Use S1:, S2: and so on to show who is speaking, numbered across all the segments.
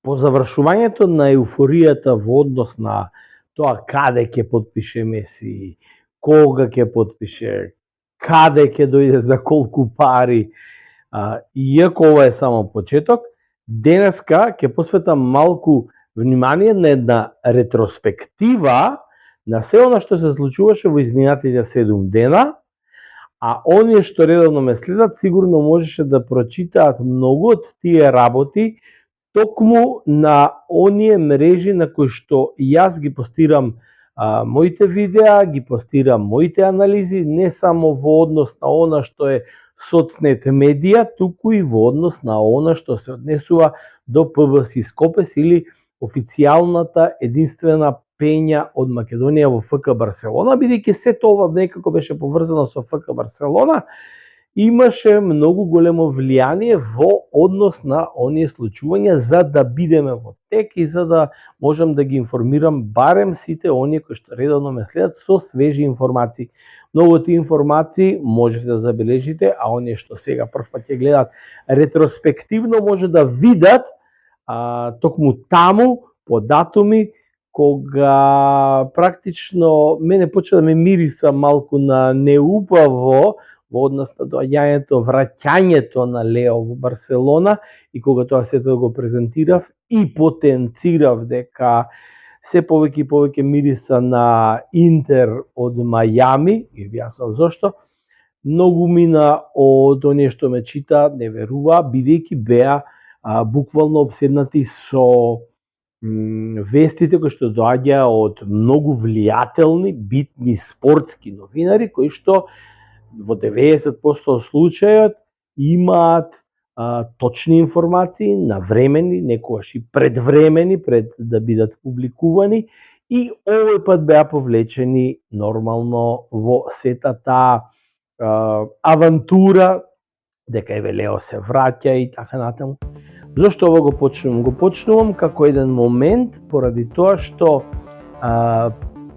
S1: По завршувањето на еуфоријата во однос на тоа каде ќе потпише Меси, кога ќе потпише, каде ќе дојде за колку пари, иако ова е само почеток, денеска ќе посветам малку внимание на една ретроспектива на се она што се случуваше во изминатите 7 дена, а оние што редовно ме следат сигурно можеше да прочитаат многу од тие работи токму на оние мрежи на кои што јас ги постирам моите видеа, ги постирам моите анализи, не само во однос на она што е соцнет медија, туку и во однос на она што се однесува до ПВС Скопес или официјалната единствена пења од Македонија во ФК Барселона, бидејќи сето ова некако беше поврзано со ФК Барселона, имаше многу големо влијание во однос на оние случувања за да бидеме во тек и за да можам да ги информирам барем сите оние кои што редовно ме следат со свежи информации. Многу тие информации можете да забележите, а оние што сега прв пат ќе гледат ретроспективно може да видат токму таму по датуми кога практично мене почна да ме мириса малку на неубаво во однос на доаѓањето, враќањето на Лео во Барселона и кога тоа сето го презентирав и потенцирав дека се повеќе и повеќе мириса на Интер од Мајами, и објаснав зошто, многу мина од оние што ме читаат, не верува, бидејќи беа буквално обседнати со вестите кои што доаѓаа од многу влијателни, битни спортски новинари кои што во 90% од случајот имаат точни информации, навремени, некогаш и предвремени, пред да бидат публикувани, и овој пат беа повлечени нормално во сета таа авантура дека еве Лео се враќа и така натаму. Зошто ово го почнувам? Го почнувам како еден момент поради тоа што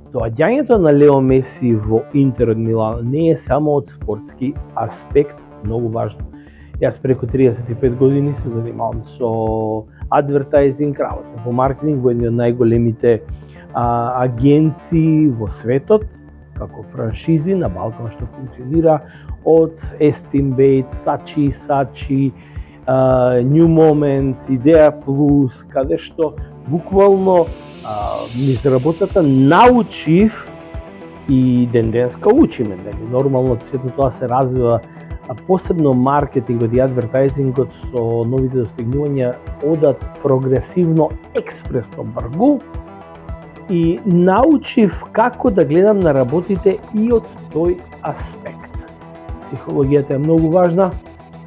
S1: доаѓањето на Лео Меси во Интер од Милано не е само од спортски аспект многу важно. Јас преку 35 години се занимавам со адвертајзинг, работам во маркетинг во едни од најголемите агенции во светот, како франшизи на Балкан што функционира од Estimate, Saatchi, New Moment, Idea Plus, каде што буквално низ работата научив и ден-денска учиме. Нормално сето тоа се развива, посебно маркетингот и адвертајзингот со новите достигнувања одат прогресивно, експресно бргу и научив како да гледам на работите и од тој аспект. Психологијата е многу важна,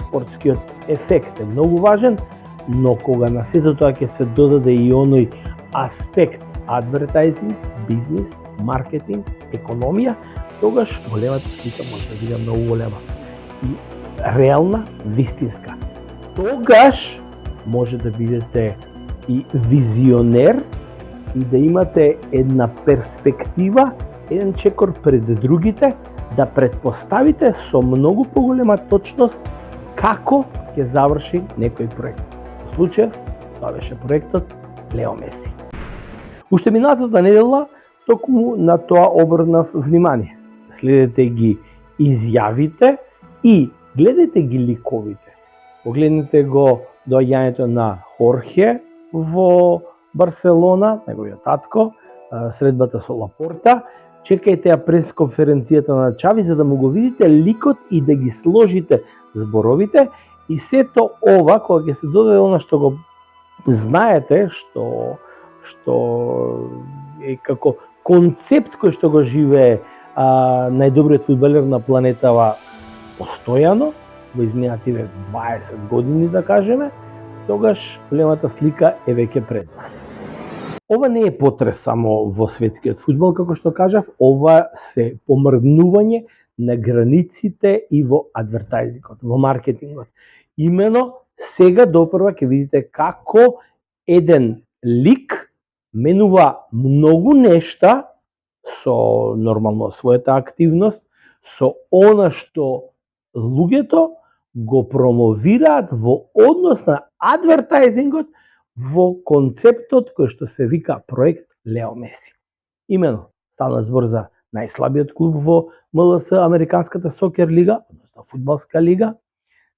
S1: спортскиот ефект е многу важен, но кога на сето тоа ќе се додаде и оној аспект адвертајзинг, бизнис, маркетинг, економија, тогаш големата слика може да биде многу голема и реална, вистинска. Тогаш може да бидете и визионер и да имате една перспектива, еден чекор пред другите, да предпоставите со многу поголема точност како ќе заврши некој проект. Во случајот, тоа беше проектот Лео Меси. Уште минатата недела токму на тоа обрнав внимание. Следете ги изјавите и гледајте ги ликовите. Погледнете го доаѓањето на Хорхе во Барселона, неговиот татко, средбата со Лапорта. Чекајте ја пресконференцијата на Чави за да му го видите ликот и да ги сложите зборовите, и сето ова кога ќе се додаде она што го знаете, што е како концепт кој што го живее најдобриот фудбалер на планетава постојано во изминативе 20 години, да кажеме, тогаш големата слика е веќе пред нас. Ова не е потрес само во светскиот фудбал, како што кажав, ова се помрднување на границите и во адвертајзингот, во маркетингот. Имено сега допрва ќе видите како еден лик менува многу нешта со нормално својата активност, со она што луѓето го промовираат во однос на адвертајзингот во концептот кој што се вика проект Лео Меси. Имено, станува збор за најслабиот клуб во МЛС, Американската сокер лига, односно фудбалска лига.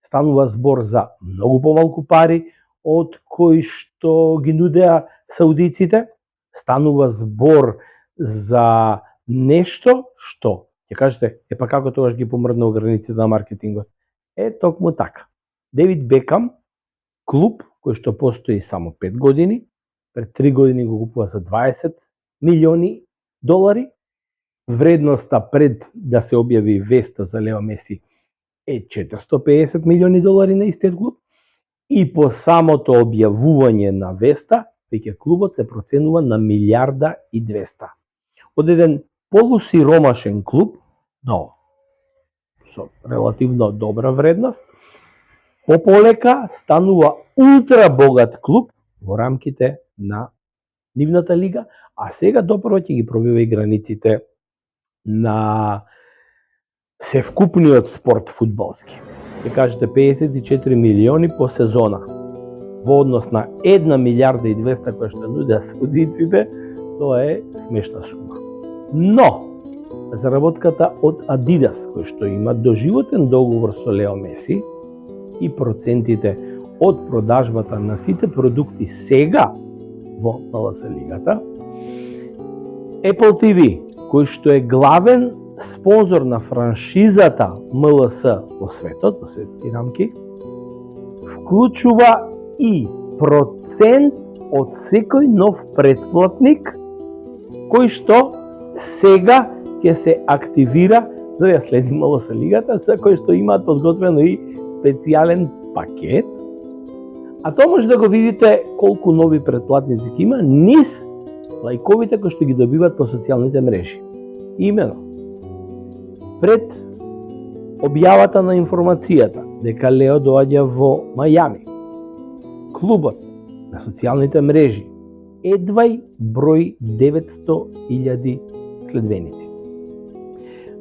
S1: Станува збор за многу помалку пари од кои што ги нудеа саудиците. Станува збор за нешто што ќе кажете, па како тогаш ги помрднаа границите на маркетингот. Токму така. Девид Бекам, клуб кој што постои само 5 години, пред 3 години го купува за 20 милиони долари. Вредноста пред да се објави веста за Лео Меси е 450 милиони долари на истиот клуб. И по самото објавување на веста, веќе клубот се проценува на 1.200.000.000. Од еден полусиромашен клуб, но со релативно добра вредност, пополека станува ултра богат клуб во рамките на нивната лига, а сега допрво ќе ги пробива и границите на севкупниот спорт фудбалски. Ќе кажете 54 милиони по сезона. Во однос на 1.200.000.000 која што нудеа саудиците, тоа е смешна сума. Но, заработката од Адидас, кој што има доживотен договор со Лео Меси, и процентите од продажбата на сите продукти сега во МЛС лигата, Apple TV, кој што е главен спонзор на франшизата МЛС во светот, во светски рамки, вклучува и процент од секој нов претплатник кој што сега ќе се активира за да следи МЛС лигата, за кој што имаат подготвено и специјален пакет. А тоа може да го видите колку нови претплатници ќе има низ лајковите кои што ги добиват по социјалните мрежи. Имено, пред објавата на информацијата дека Лео доаѓа во Мајами, клубот на социјалните мрежи едвај број 900.000 следбеници.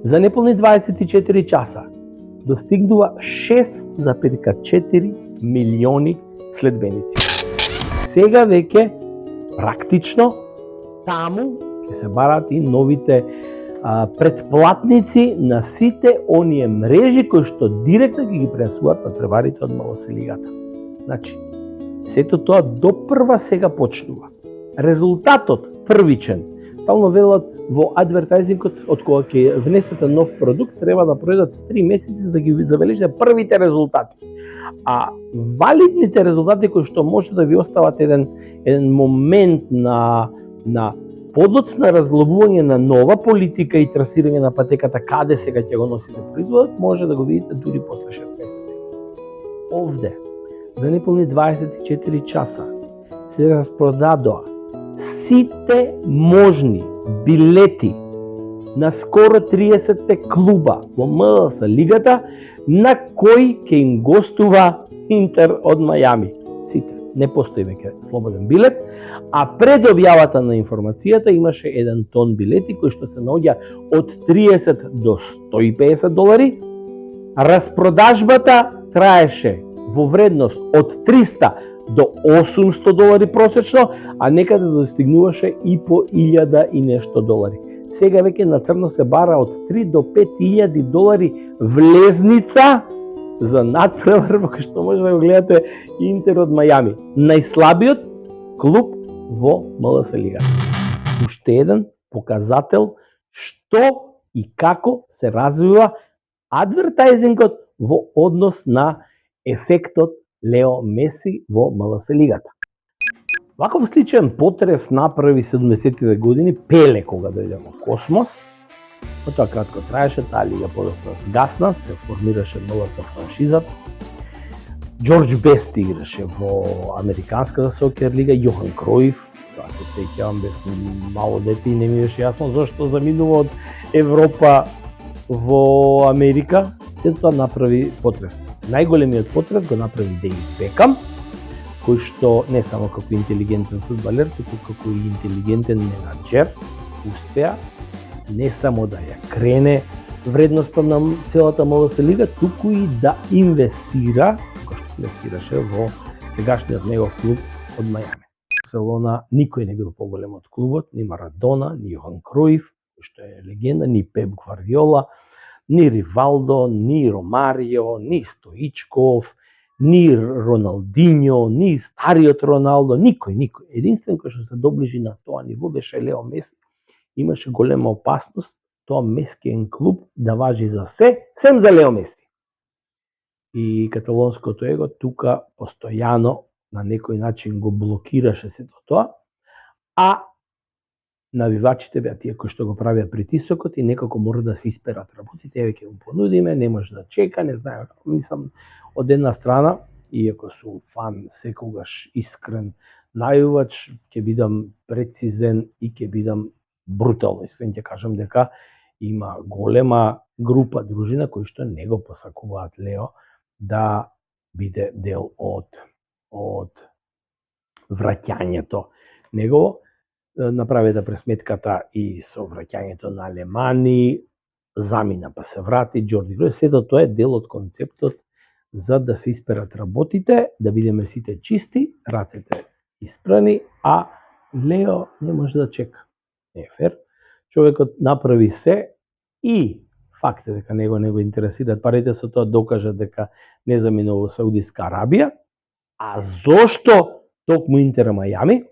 S1: За неполни 24 часа достигнува 6,4 милиони следбеници. Сега веќе практично таму ќе се барат и новите претплатници на сите оние мрежи кои што директно ќе ги пренесуваат натпреварите од МЛС лигата. Значи, сето тоа допрва сега почнува. Резултатот првичен, стално велат во адвертајзингот, од кога ќе внесете нов продукт, треба да пројдат 3 месеци за да ги забележите првите резултати. А валидните резултати кои што може да ви остават еден момент на подоцна разглобување на нова политика и трасирање на патеката каде сега ќе го носите производот, може да го видите дури после 6 месеци. Овде, за неполни 24 часа, се распродадоа сите можни билети на скоро 30 клуба во МЛС лигата на кои ќе им гостува Интер од Мајами. Сите. Не постои веќе слободен билет, а пред објавата на информацијата имаше 1 тон билети кои што се наоѓа од 30 до 150 долари. Распродажбата траеше во вредност од 300 до 800 долари просечно, а некаде достигнуваше и по 1000 и нешто долари. Сега веќе на црно се бара од 3 до 5000 долари влезница за надпревар во кој што може да го гледате Интер од Мајами. Најслабиот клуб во МЛС лигата. Уште еден показател што и како се развива адвертајзингот во однос на ефектот Лео Меси во МЛС лигата. Ваков сличен потрес направи 70-тите години Пеле кога дојде во Космос. Тоа кратко траеше, таа лига подоцна сгасна, се формираше МЛС франшизата. Џорџ Бест играше во Американската сокер лига, Јохан Кројф, тоа се сеќавам, бев мало дете и не ми беше јасно зашто заминува од Европа во Америка. Сето тоа направи потрес. Најголемиот потрес го направи Дейвид Бекам, кој што не само како интелигентен фудбалер, туку како и интелигентен менаџер успеа не само да ја крене вредноста на целата МЛС лига, туку и да инвестира, како што инвестираше во сегашниот негов клуб од Мајами. Барселона никој не бил поголем од клубот, ни Марадона, ни Јохан Кројф, што е легенда, ни Пеп Гвардиола, ни Ривалдо, ни Ромарио, ни Стоичков, ни Роналдиньо, ни стариот Роналдо, никој. Единствен кој што се доближи на тоа ниво беше Лео Меси. Имаше голема опасност тоа мескиен клуб да важи за се, сем за Лео Меси. И каталонското его тука постојано на некој начин го блокираше сето тоа, а навивачите беа тие кои што го правиат притисокот и некако мора да се исперат работите, еве ќе му понудиме, не може да чека, не знае, мислам, од една страна, иако сум фан секогаш искрен најувач, ќе бидам прецизен и ќе бидам брутално искрен, ќе кажам дека има голема група, дружина кои што не го посакуваат Лео да биде дел од враќањето негово. Направи пресметката и со враќањето на Алемани, замина па се врати, Џорди Кројф, сето тоа е дел од концептот за да се исперат работите, да бидеме сите чисти, рацете испрани, а Лео не може да чека. Не е фер. Човекот направи се и факт е дека него не го интересираат парите, со тоа докажа дека не заминува во Саудиска Арабија. А зошто токму Интер Мајами?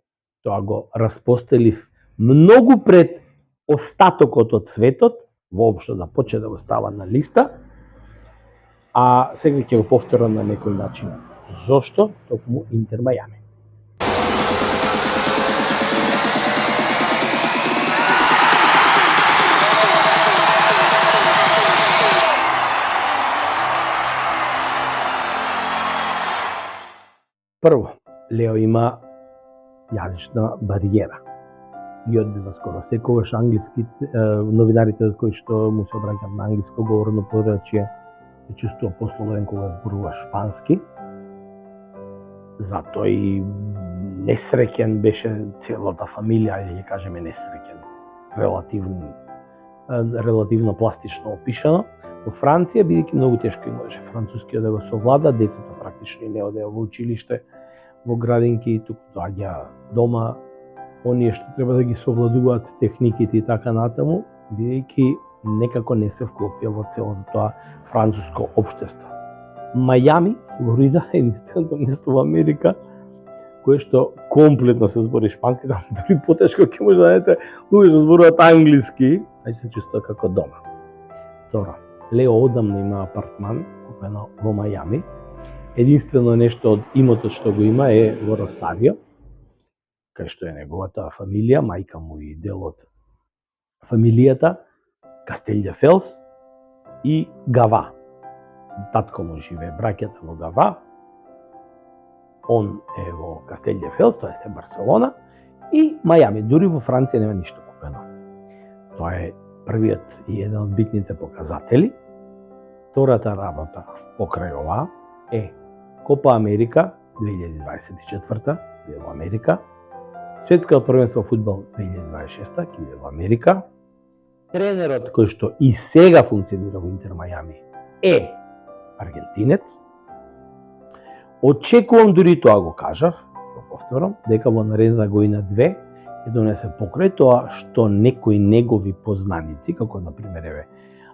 S1: Тоа го распостелив многу пред остатокот од светот, воопшто да почне да го става на листа, а сега ќе го повторам на некој начин. Зошто токму Интер Мајами? Прво, Лео има јазична бариера. И одбива скоро секогаш англиски, новинарите кои што му се обраќаат на англиско говорно поречие се чувствува послободен кога зборува шпански. Затоа и несреќен беше целата фамилија, ќе кажеме несреќен, релативно пластично опишано. Во Франција, бидејќи многу тешко имаше францускиот да го совлада, децата практично не одеа во училиште, во градинки, туку доаѓа дома, оние што треба да ги совладуваат техниките и така натаму, бидејќи некако не се вклопија во целото тоа француско општество. Мајами, Флорида, е единственото место во Америка кое што комплетно се збори шпански, таму дури потешко ќе може да најдете луѓе што зборуваат англиски, а се чувствува како дома. Второ, Лео одамна има апартман купено во Мајами. Единствено нешто од имотот што го има е во Росарио, кај што е неговата фамилија, мајка му и дел од фамилијата, Кастелјефелс и Гава. Татко му живее, браќата во Гава, он е во Кастелјефелс, тоа е се Барселона, и Мајами. Дури во Франција нема ништо купено. Тоа е првиот и еден од битните показатели. Втората работа покрај ова е Копа Америка 2024 биде во Америка, Светското првенство фудбал 2026 ќе биде во Америка. Тренерот кој што и сега функционира во Интер Мајами е аргентинец. Очекувам, дури тоа го кажав, го повторам, дека во наредната година 2 ќе донесе покрај тоа што некои негови познаници, како на пример еве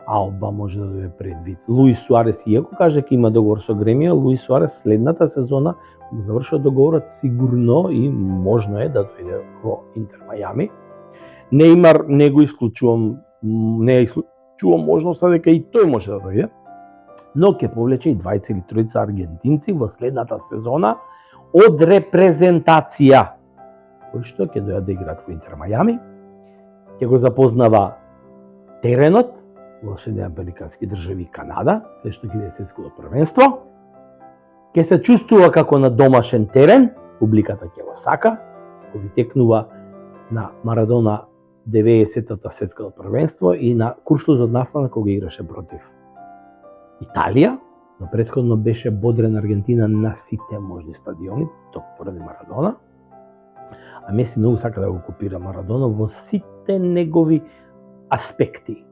S1: Алба може да дојде предвид, Луис Суарес, иако каже дека има договор со Гремио, Луис Суарес следната сезона го завршува договорот сигурно и можно е да дојде во Интер Мајами. Нејмар не го исклучувам, не исклучувам можноста дека и тој може да дојде, но ќе повлече и двајца или тројца аргентинци во следната сезона од репрезентација, кои што ќе дојдат да играат во Интер Мајами, ќе го запознава теренот во Соединените американски држави и Канада, каде што ќе биде светското првенство, ќе се чувствува како на домашен терен, публиката ќе го сака, кога ви текнува на Марадона 90-та светското првенство и на куршлузот настана кога играше против Италија, но претходно беше бодрен Аргентина на сите можни стадиони, ток поради Марадона. А Меси многу сака да го копира Марадона во сите негови аспекти.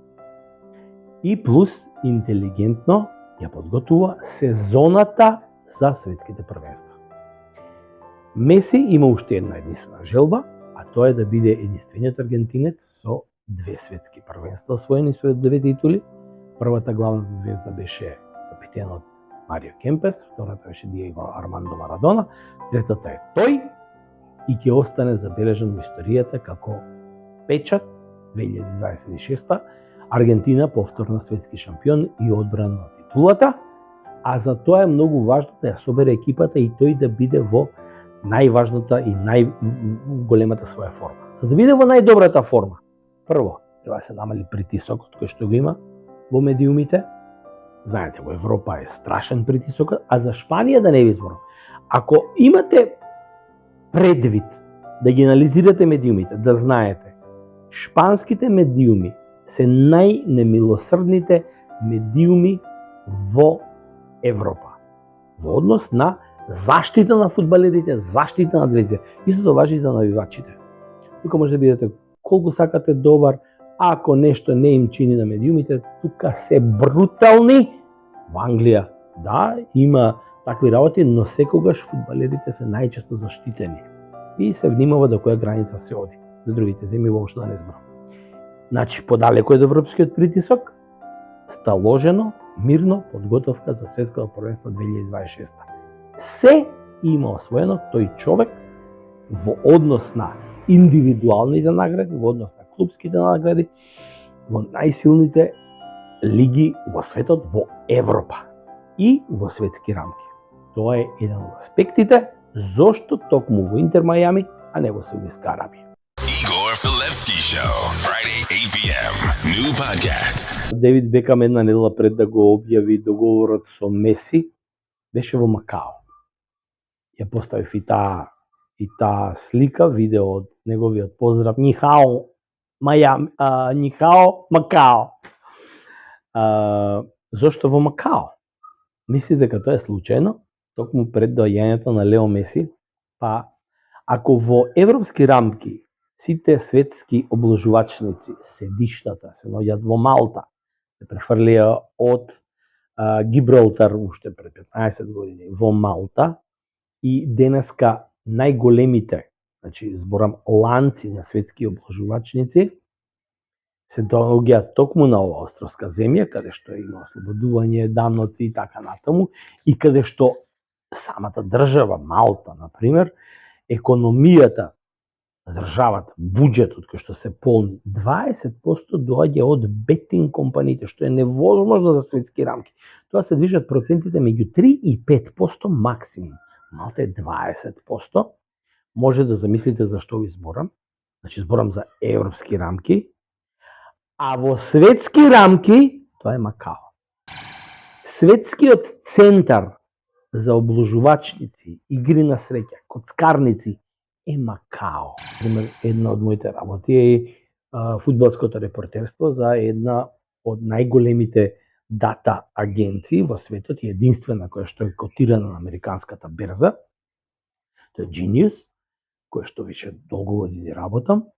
S1: И плюс интелигентно ја подготвува сезоната за светските првенства. Меси има уште една единствена желба, а тоа е да биде единствениот аргентинец со 2 светски првенства освоени со 9 титули. Првата главната звезда беше капитенот Марио Кемпес, втората беше Диего Армандо Марадона, третата е тој и ќе остане забележан во историјата како печат 2026 Аргентина повторно светски шампион и одбрана на титулата, а за тоа е многу важно да ја собере екипата и тој да биде во најважната и најголемата своја форма. За да биде во најдобрата форма, прво, треба да се намали притисокот кој што го има во медиумите. Знаете, во Европа е страшен притисокот, а за Шпанија да не ви зборам. Ако имате предвид да ги анализирате медиумите, да знаете, шпанските медиуми се најнемилосрдните медиуми во Европа. Во однос на заштита на фудбалерите, заштита на звездите. Истото важи и за навивачите. Тука може да бидете колку сакате добар, ако нешто не им чини на медиумите, тука се брутални. Во Англија, да, има такви работи, но секогаш фудбалерите се најчесто заштитени. И се внимава до која граница се оди. За другите земји воопшто да не зборам. Значи, подалеку од европскиот притисок, сталожено, мирно подготовка за светското првенство 2026. Се има освоено тој човек во однос на индивидуалните награди, во однос на клубските награди, во најсилните лиги во светот, во Европа и во светски рамки. Тоа е еден од аспектите зошто токму во Интер Мајами, а не во Саудитска Арабија.
S2: Igor Filevski Show, Friday 8 p.m. New podcast.
S1: Девид Бекам една недела пред да го објави договорот со Меси, беше во Макао. Ја поставив и таа слика, видео од неговиот поздрав Нихао Мајами, Нихао Макао. Зошто во Макао? Мисли дека тоа е случајно, токму пред доаѓањето на Лео Меси, па ако во европски рамки сите светски обложувачници, седиштата се наоѓаат во Малта, се префрлија од Гибралтар уште пред 15 години во Малта и денеска најголемите, значи зборам ланци на светски обложувачници, се доаѓаат токму на оваа островска земја, каде што има ослободување, даноци и така натаму, и каде што самата држава Малта, например, економијата на државата, буџетот кој што се полни, 20% доаѓа од бетинг компаниите, што е невозможно за светски рамки. Тоа се движат процентите меѓу 3 и 5% максимум. Малта е 20%. Може да замислите за што ви зборам. Значи зборам за европски рамки, а во светски рамки тоа е Макао. Светскиот центар за обложувачници, игри на среќа, коцкарници е Макао. Пример, една од моите работи е фудбалското репортерство за една од најголемите дата агенции во светот и единствена која што е котирана на американската берза. Тоа е Genius, која што више долго години работам.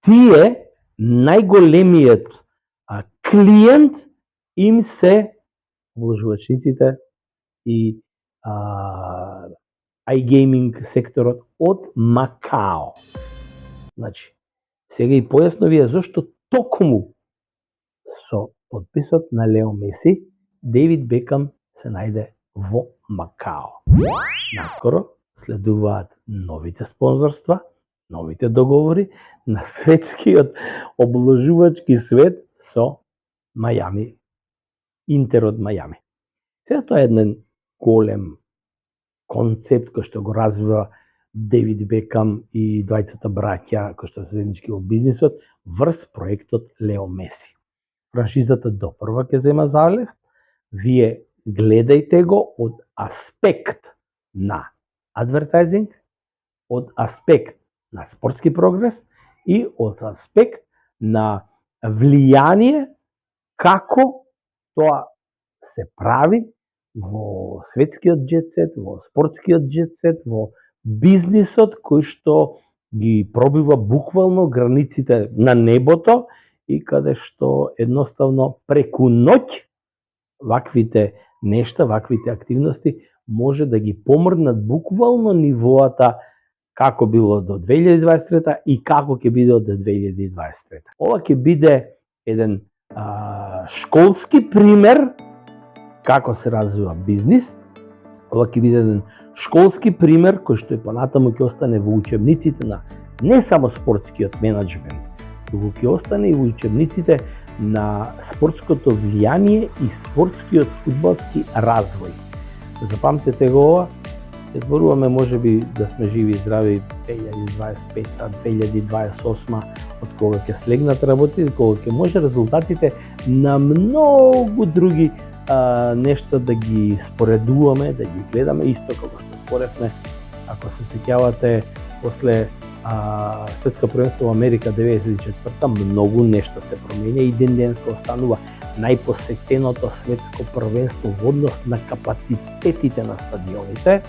S1: Тие најголемиот клиент им се обложувачниците и iGaming секторот од Макао. Значи, сега и појасно ви е зашто токму со подписот на Лео Меси, Девид Бекам се најде во Макао. Наскоро следуваат новите спонзорства, новите договори на светскиот обложувачки свет со Мајами, Интер од Мајами. Сега тоа е еден голем концепт кој што го развива Девид Бекам и двајцата браќа кои што се заеднички во бизнисот врз проектот Лео Меси. Франшизата допрва ќе зема залев, вие гледајте го од аспект на адвертайзинг, од аспект на спортски прогрес и од аспект на влијание како тоа се прави во светскиот джетсет, во спортскиот джетсет, во бизнисот кој што ги пробива буквално границите на небото и каде што едноставно преку ноќ ваквите нешта, ваквите активности може да ги помрднат буквално нивоата како било до 2023 и како ќе биде од 2023. Ова ќе биде еден школски пример како се развива бизнис. Ова ќе биде еден школски пример кој што и понатаму ќе остане во учебниците на не само спортскиот менаџмент, туку ќе остане и во учебниците на спортското влијание и спортскиот фудбалски развој. Запамтете го ова, ќе зборуваме можеби да сме живи и здрави 2025-2028 од кога ќе слегнат работи, кога ќе може резултатите на многу други нешта да ги споредуваме, да ги гледаме, исто како што споревме, ако се сеќавате после Светско првенство во Америка 94-та, многу нешта се променја и ден-денска останува најпосетеното светско првенство во однос на капацитетите на стадионите.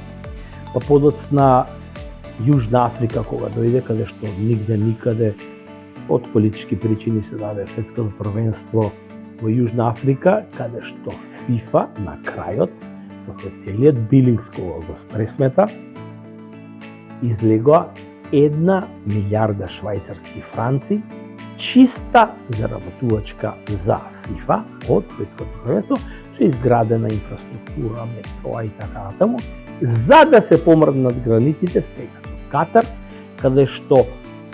S1: Па подоцна Јужна Африка кога дојде, каде што нигде никаде од политички причини се даде светското првенство во Јужна Африка, каде што ФИФА на крајот, после целиот билингс кога го пресмета, излегоа 1 милиарда швајцарски франци чиста заработувачка за ФИФА од светското првенство, што е изградена инфраструктура, метроа и така натаму, за да се помрднат границите сега со Катар, каде што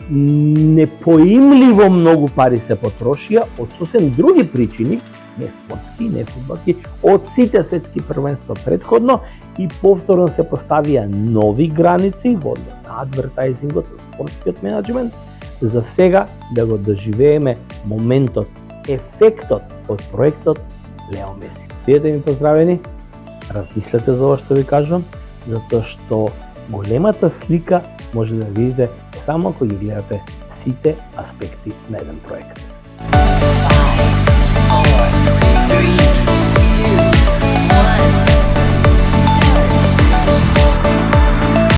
S1: непоимливо многу пари се потрошија од сосем други причини, не спортски, не фудбалски, од сите светски првенства претходно и повторно се поставија нови граници во однос на адвертајзингот, спортскиот менаџмент, за сега да го доживееме моментот, ефектот од проектот Лео Меси. Бидете ми поздравени, размислете за ова што ви кажувам, затоа што големата слика може да видите само ако ги гледате сите аспекти на еден проект.